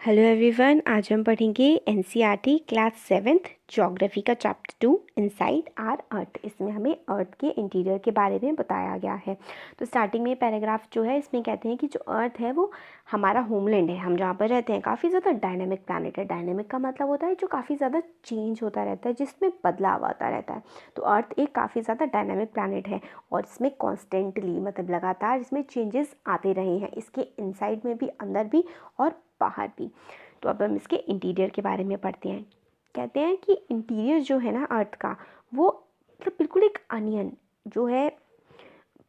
Hello everyone, आज हम पढ़ेंगे एनसीईआरटी क्लास 7th ज्योग्राफी का चैप्टर 2 इनसाइड आर अर्थ। इसमें हमें अर्थ के इंटीरियर के बारे में बताया गया है। तो स्टार्टिंग में पैराग्राफ जो है इसमें कहते हैं कि जो अर्थ है वो हमारा होमलैंड है, हम जहाँ पर रहते हैं। काफ़ी ज़्यादा डायनेमिक प्लैनेट है। डायनेमिक का मतलब होता है जो काफ़ी ज़्यादा चेंज होता रहता है, जिसमें बदलाव आता रहता है। तो अर्थ एक काफ़ी ज़्यादा डायनेमिक प्लैनेट है और इसमें कॉन्स्टेंटली मतलब लगातार इसमें चेंजेस आते रहे हैं, इसके इनसाइड में भी, अंदर भी और बाहर भी। तो अब हम इसके इंटीरियर के बारे में पढ़ते हैं। कहते हैं कि इंटीरियर जो है ना अर्थ का, वो मतलब बिल्कुल एक अनियन जो है,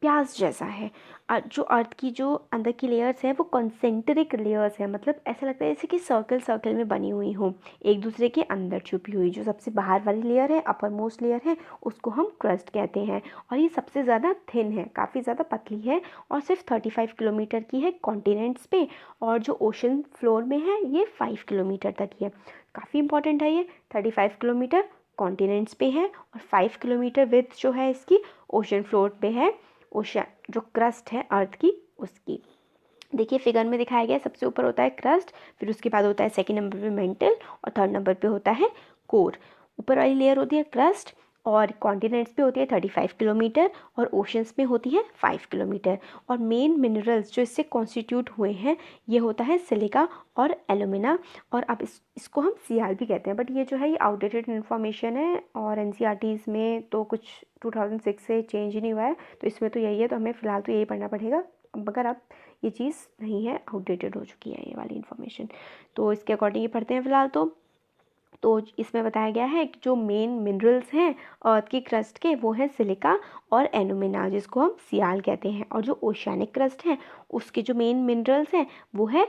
प्याज जैसा है। जो अर्थ की जो अंदर की लेयर्स है वो कॉन्सेंट्रिक लेयर्स है, मतलब ऐसा लगता है जैसे कि सर्कल सर्कल में बनी हुई हो, एक दूसरे के अंदर छुपी हुई। जो सबसे बाहर वाली लेयर है, अपर मोस्ट लेयर है, उसको हम क्रस्ट कहते हैं। और ये सबसे ज़्यादा थिन है, काफ़ी ज़्यादा पतली है और सिर्फ 35 किलोमीटर की है कॉन्टिनेंट्स पे। और जो ओशन फ्लोर में है ये 5 किलोमीटर तक ही है। काफ़ी इंपॉर्टेंट है ये। 35 किलोमीटर कॉन्टिनेंट्स पे है और 5 किलोमीटर विड्थ जो है इसकी ओशन फ्लोर पे है। ओशन जो क्रस्ट है अर्थ की, उसकी देखिए फिगर में दिखाया गया है। सबसे ऊपर होता है क्रस्ट, फिर उसके बाद होता है सेकंड नंबर पे मेंटल और थर्ड नंबर पे होता है कोर। ऊपर वाली लेयर होती है क्रस्ट और कॉन्टिनेंट्स पे होती है 35 किलोमीटर और ओशंस में होती है 5 किलोमीटर। और मेन मिनरल्स जो इससे कॉन्स्टिट्यूट हुए हैं ये होता है सिलिका और एलुमिना। और अब इसको हम सियाल भी कहते हैं, बट ये जो है ये आउटडेटेड इन्फॉर्मेशन है और एनसीईआरटीज़ में तो कुछ 2006 से चेंज ही नहीं हुआ है, तो इसमें तो यही है। तो हमें फ़िलहाल तो यही पढ़ना पड़ेगा, मगर अब ये चीज़ नहीं है, आउटडेटेड हो चुकी है ये वाली इन्फॉर्मेशन। तो इसके अकॉर्डिंग ये पढ़ते हैं फ़िलहाल। तो इसमें बताया गया है कि जो मेन मिनरल्स हैं अर्थ की क्रस्ट के वो है सिलिका और एलुमिना, जिसको हम सियाल कहते हैं। और जो ओशियानिक क्रस्ट है उसके जो मेन मिनरल्स हैं वो है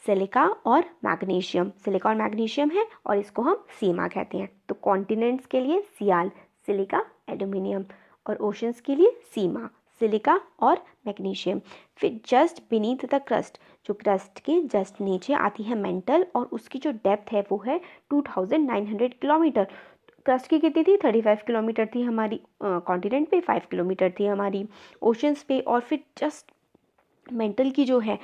सिलिका और मैग्नीशियम। सिलिका और मैग्नीशियम है और इसको हम सीमा कहते हैं। तो कॉन्टिनेंट्स के लिए सियाल, सिलिका, एल्यूमिनियम, और ओशंस के लिए सीमा, सिलिका और मैग्नीशियम। फिर जस्ट बीनीथ द क्रस्ट, जो क्रस्ट के जस्ट नीचे आती है मेंटल, और उसकी जो डेप्थ है वो है 2900 किलोमीटर। क्रस्ट की कितनी थी? 35 किलोमीटर थी हमारी कॉन्टिनेंट पे, 5 किलोमीटर थी हमारी ओशंस पे। और फिर जस्ट मेंटल की जो है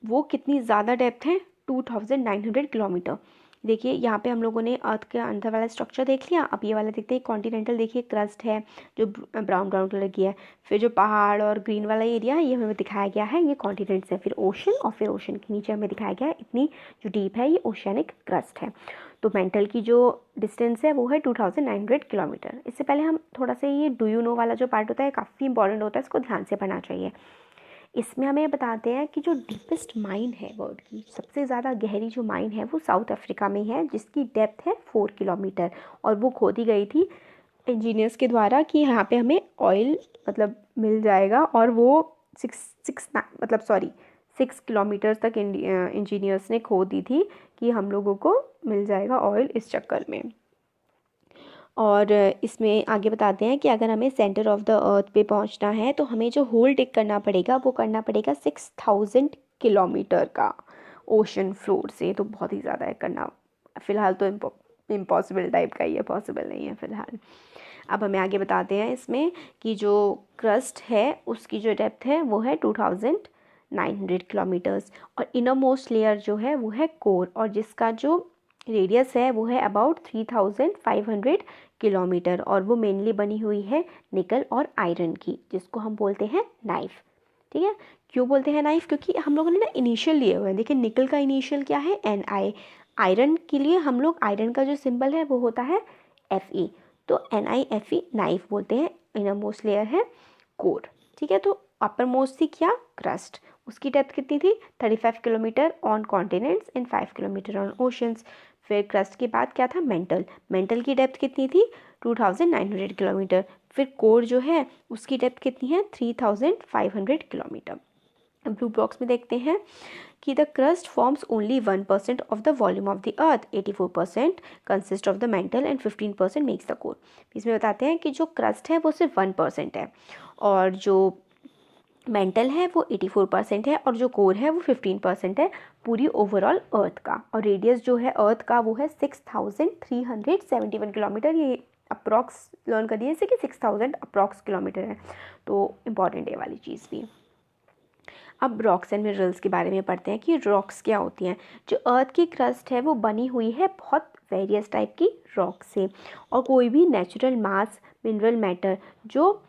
वो कितनी ज़्यादा डेप्थ है? 2900 किलोमीटर। देखिए यहाँ पे हम लोगों ने अर्थ के अंदर वाला स्ट्रक्चर देख लिया। अब ये वाला देखते हैं कॉन्टिनेंटल। देखिए क्रस्ट है जो ब्राउन ब्राउन कलर की है, फिर जो पहाड़ और ग्रीन वाला एरिया है ये हमें दिखाया गया है, ये कॉन्टिनेंट्स है। फिर ओशन, और फिर ओशन के नीचे हमें दिखाया गया है इतनी जो डीप है ये ओशियानिक क्रस्ट है। तो मेंटल की जो डिस्टेंस है वो है 2900 किलोमीटर। इससे पहले हम थोड़ा सा ये डू यू नो वाला जो पार्ट होता है काफ़ी इंपॉर्टेंट होता है, इसको ध्यान से पढ़ना चाहिए। इसमें हमें बताते हैं कि जो डीपेस्ट माइन है वर्ल्ड की, सबसे ज़्यादा गहरी जो माइन है वो साउथ अफ्रीका में है, जिसकी डेप्थ है 4 किलोमीटर। और वो खोदी गई थी इंजीनियर्स के द्वारा कि यहाँ पे हमें ऑयल मतलब मिल जाएगा। और वो 6 किलोमीटर तक इंजीनियर्स ने खोद दी थी कि हम लोगों को मिल जाएगा ऑयल इस चक्कर में। और इसमें आगे बताते हैं कि अगर हमें सेंटर ऑफ द अर्थ पे पहुंचना है तो हमें जो होल डिग करना पड़ेगा वो करना पड़ेगा 6000 किलोमीटर का ओशन फ्लोर से। तो बहुत ही ज़्यादा है करना। फ़िलहाल तो इम्पॉसिबल टाइप का ही है, पॉसिबल नहीं है फ़िलहाल। अब हमें आगे बताते हैं इसमें कि जो क्रस्ट है उसकी जो डेप्थ है वो है 2900 किलोमीटर्स। और इनर मोस्ट लेयर जो है वो है कोर, और जिसका जो रेडियस है वो है अबाउट 3500 किलोमीटर। और वो मेनली बनी हुई है निकल और आयरन की, जिसको हम बोलते हैं नाइफ। ठीक है, क्यों बोलते हैं नाइफ? क्योंकि हम लोगों ने ना इनिशियल लिए हुए हैं। देखिए निकल का इनिशियल क्या है? NI। आयरन के लिए हम लोग, आयरन का जो सिंबल है वो होता है FE, तो NIFE नाइफ बोलते हैं। इनर मोस्ट लेयर है कोर। ठीक है, तो अपर मोस्ट थी क्या? क्रस्ट। उसकी डेप्थ कितनी थी? 35 kilometre on continents and 5 kilometre on oceans. फिर क्रस्ट के बाद क्या था? मेंटल। मेंटल की डेप्थ कितनी थी? 2900 किलोमीटर। फिर कोर जो है उसकी डेप्थ कितनी है? 3500 किलोमीटर। ब्लू बॉक्स में देखते हैं कि the crust forms only 1% of the volume of the earth, 84% consist of the mental and 15% makes the core. इसमें बताते हैं कि जो क्रस्ट है वो सिर्फ 1% है और जो मेंटल है वो 84% है और जो कोर है वो 15% है पूरी ओवरऑल अर्थ का। और रेडियस जो है अर्थ का वो है 6371 किलोमीटर। ये अप्रॉक्स लर्न करिए इसे कि 6000 अप्रॉक्स किलोमीटर है, तो इम्पॉर्टेंट है वाली चीज़ भी। अब रॉक्स एंड मिनरल्स के बारे में पढ़ते हैं कि रॉक्स क्या होती हैं। जो अर्थ की क्रस्ट है वो बनी हुई है बहुत वेरियस टाइप की रॉक से, और कोई भी नेचुरल मास मिनरल मैटर जो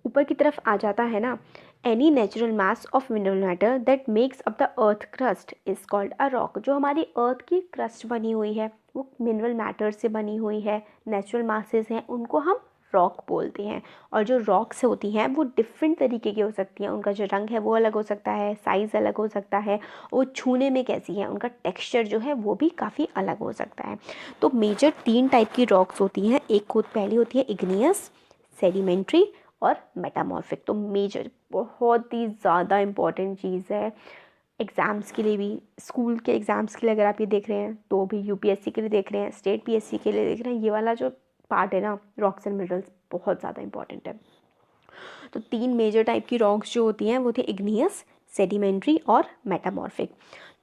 ऊपर की तरफ आ जाता है ना, any natural mass of mineral matter that makes up the earth crust is called a rock. जो हमारी अर्थ की क्रस्ट बनी हुई है वो मिनरल मैटर से बनी हुई है, नेचुरल मासेस हैं, उनको हम रॉक बोलते हैं। और जो रॉक्स होती हैं वो डिफरेंट तरीके की हो सकती हैं, उनका जो रंग है वो अलग हो सकता है, साइज़ अलग हो सकता है, वो छूने में कैसी है, उनका टेक्सचर जो है वो भी काफ़ी अलग हो सकता है। तो मेजर 3 टाइप की रॉक्स होती हैं। पहली होती है इग्नियस, सेडिमेंट्री और मेटामॉर्फिक। तो मेजर बहुत ही ज़्यादा इम्पॉर्टेंट चीज़ है एग्ज़ाम्स के लिए भी, स्कूल के एग्ज़ाम्स के लिए अगर आप ये देख रहे हैं तो भी, यूपीएससी के लिए देख रहे हैं, स्टेट पीएससी के लिए देख रहे हैं, ये वाला जो पार्ट है ना रॉक्स एंड मिनरल्स बहुत ज़्यादा इंपॉर्टेंट है। तो 3 मेजर टाइप की रॉक्स जो होती हैं वो थे इग्नियस, सेडिमेंट्री और मेटामॉर्फिक।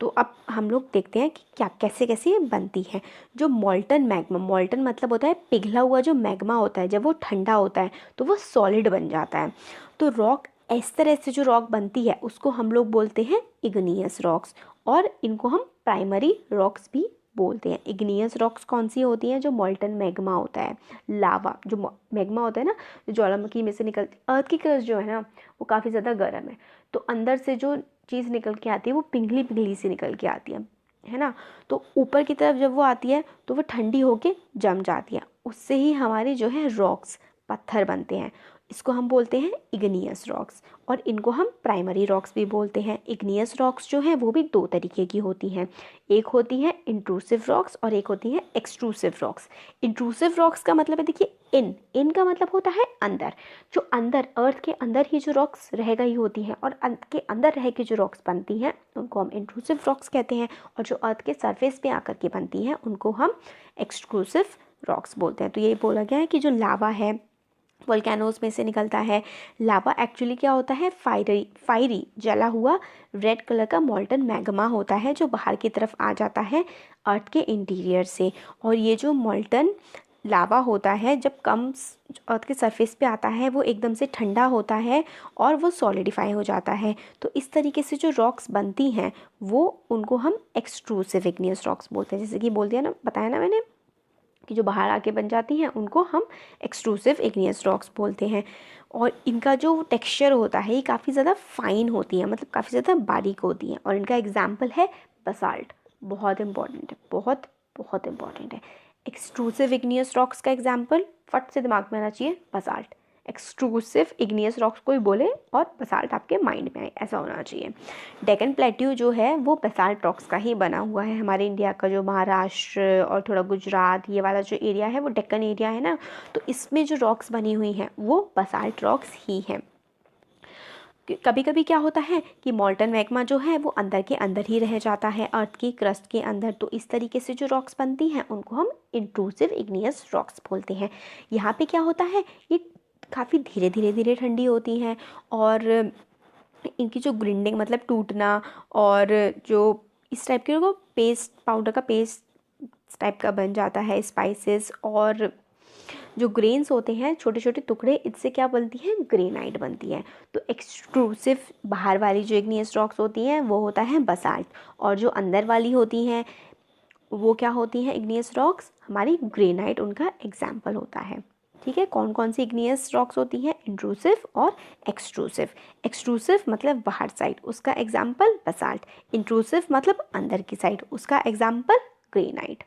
तो अब हम लोग देखते हैं कि क्या कैसे कैसे ये बनती है। जो मॉल्टन मैग्मा, मॉल्टन मतलब होता है पिघला हुआ जो मैग्मा होता है, जब वो ठंडा होता है तो वो सॉलिड बन जाता है। तो रॉक इस तरह से जो रॉक बनती है उसको हम लोग बोलते हैं इग्नियस रॉक्स, और इनको हम प्राइमरी रॉक्स भी बोलते हैं। इग्नियस रॉक्स कौन सी होती हैं? जो मॉल्टन मैग्मा होता है, लावा जो मैग्मा होता है ना, जो ज्वालामुखी में से निकलती, अर्थ की क्रस्ट जो है ना वो काफ़ी ज़्यादा गर्म है, तो अंदर से जो चीज़ निकल के आती है वो पिघली पिघली सी निकल के आती है ना। तो ऊपर की तरफ जब वो आती है तो वो ठंडी होके जम जाती है, उससे ही हमारे जो है रॉक्स, पत्थर बनते हैं। इसको हम बोलते हैं इग्नियस रॉक्स, और इनको हम प्राइमरी रॉक्स भी बोलते हैं। इग्नियस रॉक्स जो हैं वो भी 2 तरीके की होती हैं, एक होती है इंट्रूसिव रॉक्स और एक होती है एक्सट्रूसिव रॉक्स। इंट्रूसिव रॉक्स का मतलब है, देखिए इन का मतलब होता है अंदर, जो अंदर अर्थ के अंदर ही जो रॉक्स रह गई होती हैं और के अंदर रह के जो रॉक्स बनती हैं उनको हम इंट्रूसिव रॉक्स कहते हैं, और जो अर्थ के सरफेस पे आकर के बनती हैं उनको हम एक्सट्रूसिव रॉक्स बोलते हैं। तो ये बोला गया है कि जो लावा है वोल्केनोज में से निकलता है, लावा एक्चुअली क्या होता है, फायरी जला हुआ रेड कलर का मॉल्टन मैग्मा होता है जो बाहर की तरफ आ जाता है अर्थ के इंटीरियर से। और ये जो मॉल्टन लावा होता है जब कम अर्थ के सरफेस पे आता है वो एकदम से ठंडा होता है और वो सॉलिडिफाई हो जाता है। तो इस तरीके से जो रॉक्स बनती हैं वो उनको हम एक्सट्रूसिव इग्नियस रॉक्स बोलते हैं। जैसे कि बोल दिया ना, बताया ना मैंने कि जो बाहर आके बन जाती हैं उनको हम एक्सट्रूसिव इग्नियस रॉक्स बोलते हैं। और इनका जो टेक्सचर होता है ये काफ़ी ज़्यादा फाइन होती है, मतलब काफ़ी ज़्यादा बारीक होती हैं। और इनका एग्जाम्पल है बसाल्ट, बहुत इंपॉर्टेंट है, बहुत बहुत इंपॉर्टेंट है। एक्सट्रूसिव इग्नियस रॉक्स का एग्जाम्पल फट से दिमाग में आना चाहिए, बसाल्ट। एक्सट्रूसिव इग्नियस रॉक्स कोई बोले और बसाल्ट आपके माइंड में आए, ऐसा होना चाहिए। डेक्कन प्लेट्यू जो है वो बसाल्ट रॉक्स का ही बना हुआ है। हमारे इंडिया का जो महाराष्ट्र और थोड़ा गुजरात ये वाला जो एरिया है वो डेक्कन एरिया है ना, तो इसमें जो रॉक्स बनी हुई हैं वो बसाल्ट रॉक्स ही हैं। कभी कभी क्या होता है कि मॉल्टन मैग्मा जो है वो अंदर के अंदर ही रह जाता है अर्थ की क्रस्ट के अंदर, तो इस तरीके से जो रॉक्स बनती हैं उनको हम इंट्रूसिव इग्नियस रॉक्स बोलते हैं। यहाँ पे क्या होता है, ये काफ़ी धीरे धीरे ठंडी होती हैं, और इनकी जो ग्रिंडिंग मतलब टूटना, और जो इस टाइप के वो पेस्ट, पाउडर का पेस्ट टाइप का बन जाता है, स्पाइसेस और जो ग्रेन्स होते हैं छोटे छोटे टुकड़े, इससे क्या बनती है, ग्रेनाइट बनती है। तो एक्सट्रूसिव बाहर वाली जो इग्नियस रॉक्स होती हैं वो होता है बसाल्ट, और जो अंदर वाली होती हैं वो क्या होती हैं, इग्नियस रॉक्स, हमारी ग्रेनाइट उनका एग्जाम्पल होता है। ठीक है, कौन कौन सी इग्नियस रॉक्स होती हैं, इंट्रूसिव और एक्सट्रूसिव। एक्सट्रूसिव मतलब बाहर साइड, उसका एग्जाम्पल बसाल्ट। इंट्रूसिव मतलब अंदर की साइड, उसका एग्जाम्पल ग्रेनाइट।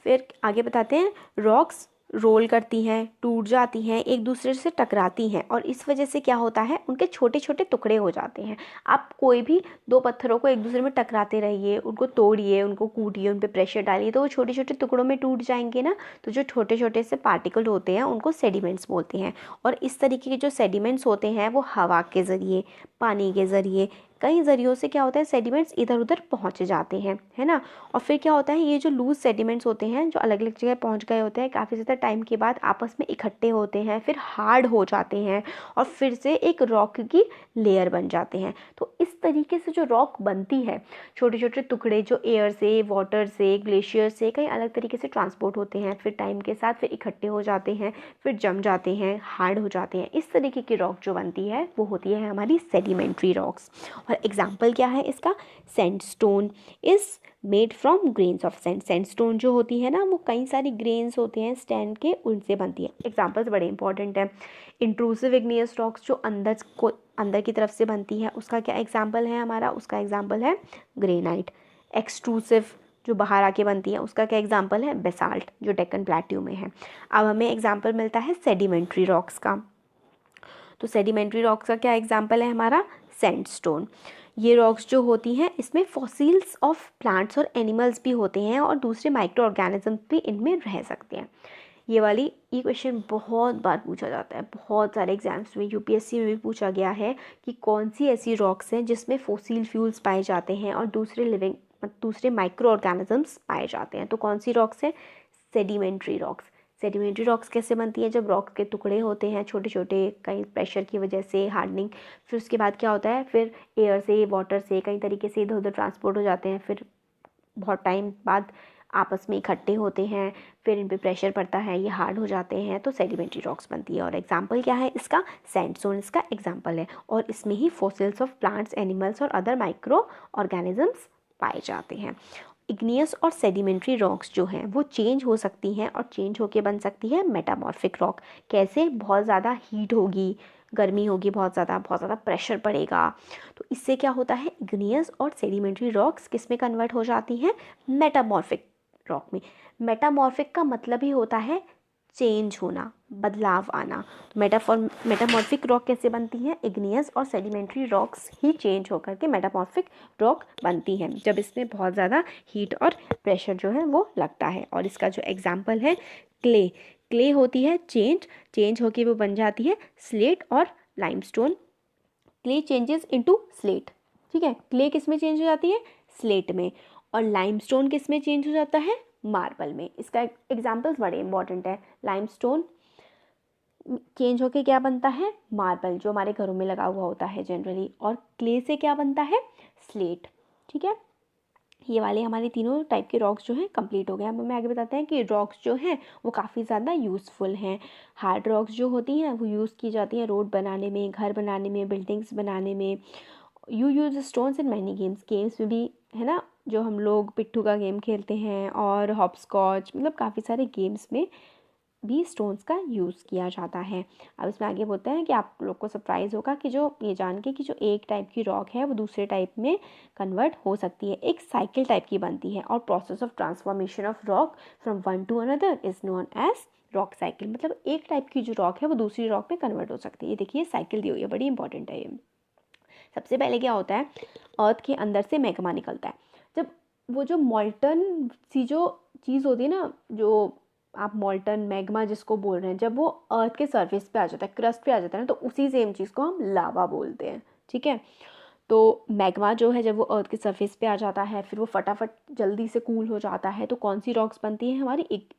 फिर आगे बताते हैं, रॉक्स रोल करती हैं, टूट जाती हैं, एक दूसरे से टकराती हैं, और इस वजह से क्या होता है, उनके छोटे छोटे टुकड़े हो जाते हैं। आप कोई भी 2 पत्थरों को एक दूसरे में टकराते रहिए, उनको तोड़िए, उनको कूटिए, उन पर प्रेशर डालिए, तो वो छोटे छोटे टुकड़ों में टूट जाएंगे ना। तो जो छोटे छोटे से पार्टिकल होते हैं उनको सेडिमेंट्स बोलते हैं। और इस तरीके के जो सेडिमेंट्स होते हैं वो हवा के ज़रिए, पानी के ज़रिए, कई ज़रियों से क्या होता है, सेडिमेंट्स इधर उधर पहुँच जाते हैं, है ना। और फिर क्या होता है, ये जो लूज सेडिमेंट्स होते हैं जो अलग अलग जगह पहुँच गए होते हैं, काफ़ी ज़्यादा टाइम के बाद आपस में इकट्ठे होते हैं, फिर हार्ड हो जाते हैं और फिर से एक रॉक की लेयर बन जाते हैं। तो इस तरीके से जो रॉक बनती है, छोटे छोटे टुकड़े जो एयर से, वाटर से, ग्लेशियर से कई अलग तरीके से ट्रांसपोर्ट होते हैं, फिर टाइम के साथ फिर इकट्ठे हो जाते हैं, फिर जम जाते हैं, हार्ड हो जाते हैं। इस तरीके की रॉक जो बनती है वो होती है हमारी सेडिमेंट्री रॉक्स। और एग्जाम्पल क्या है इसका, sandstone is made from grains of sand. Sandstone जो होती है ना, वो कई सारी ग्रेन्स होते हैं सैंड के, उनसे बनती है। एग्जाम्पल्स बड़े इंपॉर्टेंट है। इंट्रूसिव इग्नियस रॉक्स जो अंदर की तरफ से बनती है, उसका क्या एग्जाम्पल है हमारा, उसका एग्जाम्पल है ग्रेनाइट। एक्सट्रूसिव जो बाहर आके बनती है, उसका क्या एग्जाम्पल है, बेसाल्ट जो डेक्कन प्लेट्यू में है। अब हमें एग्जाम्पल मिलता है सेडिमेंट्री रॉक्स का। तो सेडिमेंट्री रॉक्स का क्या एग्जाम्पल है हमारा, सैंडस्टोन। ये रॉक्स जो होती हैं इसमें फॉसिल्स ऑफ प्लांट्स और एनिमल्स भी होते हैं और दूसरे माइक्रो ऑर्गेनिजम्स भी इनमें रह सकते हैं। ये क्वेश्चन बहुत बार पूछा जाता है, बहुत सारे एग्जाम्स में, यूपीएससी में भी पूछा गया है कि कौन सी ऐसी रॉक्स हैं जिसमें फॉसिल फ्यूल्स पाए जाते हैं और दूसरे माइक्रो ऑर्गेनिजम्स पाए जाते हैं। तो कौन सी रॉक्स हैं, सेडिमेंट्री रॉक्स। सेडिमेंट्री रॉक्स कैसे बनती है, जब रॉक्स के टुकड़े होते हैं छोटे छोटे, कई प्रेशर की वजह से हार्डनिंग, फिर उसके बाद क्या होता है, फिर एयर से, वाटर से कई तरीके से इधर उधर ट्रांसपोर्ट हो जाते हैं, फिर बहुत टाइम बाद आपस में इकट्ठे होते हैं, फिर इन पे प्रेशर पड़ता है, ये हार्ड हो जाते हैं, तो सेडिमेंट्री रॉक्स बनती है। और एग्जाम्पल क्या है इसका, सैंडस्टोन इसका एग्जाम्पल है। और इसमें ही फॉसिल्स ऑफ प्लांट्स, एनिमल्स और अदर माइक्रो ऑर्गेनिजम्स पाए जाते हैं। इग्नियस और सेडिमेंट्री रॉक्स जो हैं वो चेंज हो सकती हैं और चेंज होके बन सकती है मेटामॉर्फिक रॉक। कैसे, बहुत ज़्यादा हीट होगी, गर्मी होगी, बहुत ज़्यादा प्रेशर पड़ेगा, तो इससे क्या होता है, इग्नियस और सेडिमेंट्री रॉक्स किस में कन्वर्ट हो जाती हैं, मेटामॉर्फिक रॉक में। मेटामॉर्फिक का मतलब ही होता है चेंज होना, बदलाव आना। तो मेटामॉर्फिक रॉक कैसे बनती है, इग्नियस और सेडिमेंट्री रॉक्स ही चेंज होकर के मेटामॉर्फिक रॉक बनती है, जब इसमें बहुत ज़्यादा हीट और प्रेशर जो है वो लगता है। और इसका जो एग्जाम्पल है क्ले होती है चेंज होके वो बन जाती है स्लेट और limestone. Clay changes into slate, ठीक है, क्ले किस में चेंज हो जाती है, स्लेट में। और लाइमस्टोन किस में चेंज हो जाता है, मार्बल में। इसका एग्जाम्पल्स बड़े इंपॉर्टेंट है। लाइमस्टोन चेंज होके क्या बनता है, मार्बल जो हमारे घरों में लगा हुआ होता है जनरली। और क्ले से क्या बनता है, स्लेट, ठीक है। ये वाले हमारे तीनों टाइप के रॉक्स जो हैं कंप्लीट हो गए। अब हमें आगे बताते हैं कि रॉक्स जो हैं वो काफ़ी ज़्यादा यूज़फुल हैं। हार्ड रॉक्स जो होती हैं वो यूज़ की जाती हैं रोड बनाने में, घर बनाने में, बिल्डिंग्स बनाने में। You use stones in many games में भी, है ना, जो हम लोग पिट्ठू का गेम खेलते हैं और हॉपस्कॉच, मतलब काफ़ी सारे गेम्स में भी स्टोन्स का यूज़ किया जाता है। अब इसमें आगे बोलते हैं कि आप लोग को सरप्राइज़ होगा कि जो ये जान के कि जो एक टाइप की रॉक है वो दूसरे टाइप में कन्वर्ट हो सकती है, एक साइकिल टाइप की बनती है। और process of transformation of rock from one to another is known as rock cycle. मतलब एक टाइप की जो रॉक है वो दूसरी रॉक में कन्वर्ट हो सकती है। ये देखिए साइकिल दी हुई है, बड़ी इंपॉर्टेंट है ये। सबसे पहले क्या होता है, अर्थ के अंदर से मैग्मा निकलता है। जब वो जो मॉल्टन सी जो चीज़ होती है ना, जो आप मॉल्टन मैग्मा जिसको बोल रहे हैं, जब वो अर्थ के सरफेस पे आ जाता है, क्रस्ट पे आ जाता है ना, तो उसी सेम चीज़ को हम लावा बोलते हैं, ठीक है। तो मैग्मा जो है जब वो अर्थ के सरफेस पे आ जाता है, फिर वो फटाफट जल्दी से कूल हो जाता है, तो कौन सी रॉक्स बनती है हमारी, एक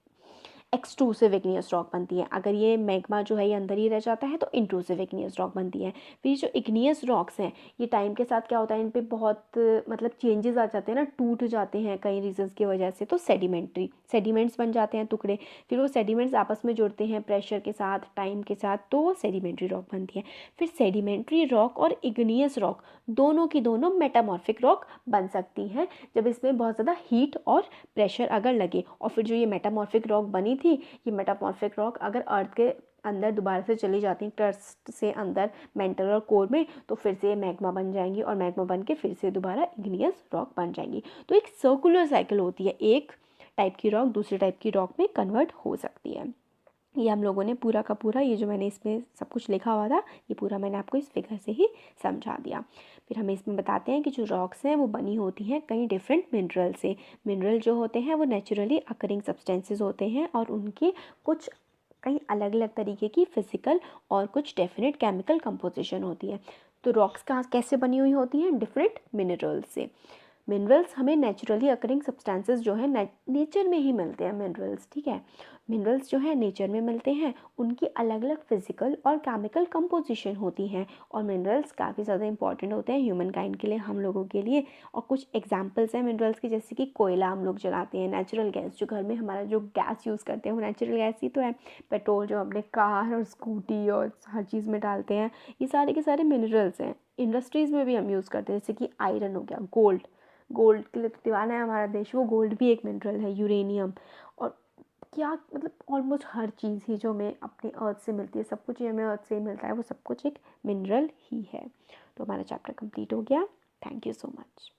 एक्सट्रूसिव इग्नियस रॉक बनती है। अगर ये मैग्मा जो है ये अंदर ही रह जाता है तो इंट्रूसिव इग्नियस रॉक बनती है। फिर जो इग्नियस रॉक्स हैं ये टाइम के साथ क्या होता है, इन पे बहुत मतलब चेंजेस आ जाते हैं ना, टूट जाते हैं कई रीजंस की वजह से, तो सेडिमेंट्स बन जाते हैं टुकड़े। फिर वो सेडिमेंट्स आपस में जुड़ते हैं प्रेशर के साथ, टाइम के साथ, तो वो सेडिमेंट्री रॉक बनती है। फिर सेडिमेंट्री रॉक और इग्नियस रॉक दोनों की दोनों मेटामॉर्फिक रॉक बन सकती हैं जब इसमें बहुत ज़्यादा हीट और प्रेशर अगर लगे। और फिर जो ये मेटामॉर्फिक रॉक बनी थी, ये मेटामॉर्फिक रॉक अगर अर्थ के अंदर दोबारा से चली जाती हैं, क्रस्ट से अंदर मेंटल और कोर में, तो फिर से ये मैग्मा बन जाएंगी और मैग्मा बन के फिर से दोबारा इग्नियस रॉक बन जाएंगी। तो एक सर्कुलर साइकिल होती है, एक टाइप की रॉक दूसरे टाइप की रॉक में कन्वर्ट हो सकती है। ये हम लोगों ने पूरा का पूरा, ये जो मैंने इसमें सब कुछ लिखा हुआ था, ये पूरा मैंने आपको इस फिगर से ही समझा दिया। फिर हमें इसमें बताते हैं कि जो रॉक्स हैं वो बनी होती हैं कई डिफरेंट मिनरल से। मिनरल जो होते हैं वो नेचुरली अकरिंग सब्सटेंसेस होते हैं और उनके कुछ कई अलग अलग तरीके की फिजिकल और कुछ डेफिनेट केमिकल कंपोजिशन होती है। तो रॉक्स कहाँ कैसे बनी हुई होती हैं? डिफरेंट मिनरल्स से। मिनरल्स हमें नेचुरली अकरिंग सब्सटेंसेस जो है नेचर में ही मिलते हैं मिनरल्स, ठीक है। मिनरल्स जो है नेचर में मिलते हैं, उनकी अलग अलग फिजिकल और केमिकल कंपोजिशन होती हैं, और मिनरल्स काफ़ी ज़्यादा इंपॉर्टेंट होते हैं ह्यूमन काइंड के लिए, हम लोगों के लिए। और कुछ एग्जांपल्स हैं मिनरल्स की, जैसे कि कोयला हम लोग जलाते हैं, नेचुरल गैस, जो घर में हमारा जो गैस यूज़ करते हैं वो नेचुरल गैस ही तो है। पेट्रोल जो अपने कार और स्कूटी और हर चीज़ में डालते हैं, ये सारे के सारे मिनरल्स हैं। इंडस्ट्रीज़ में भी हम यूज़ करते हैं, जैसे कि आयरन हो गया, गोल्ड, गोल्ड के लिए तो दीवाना है हमारा देश, वो गोल्ड भी एक मिनरल है, यूरेनियम। और क्या मतलब ऑलमोस्ट हर चीज़ ही जो हमें अपनी अर्थ से मिलती है, सब कुछ ही हमें अर्थ से ही मिलता है, वो सब कुछ एक मिनरल ही है। तो हमारा चैप्टर कंप्लीट हो गया। Thank you so much.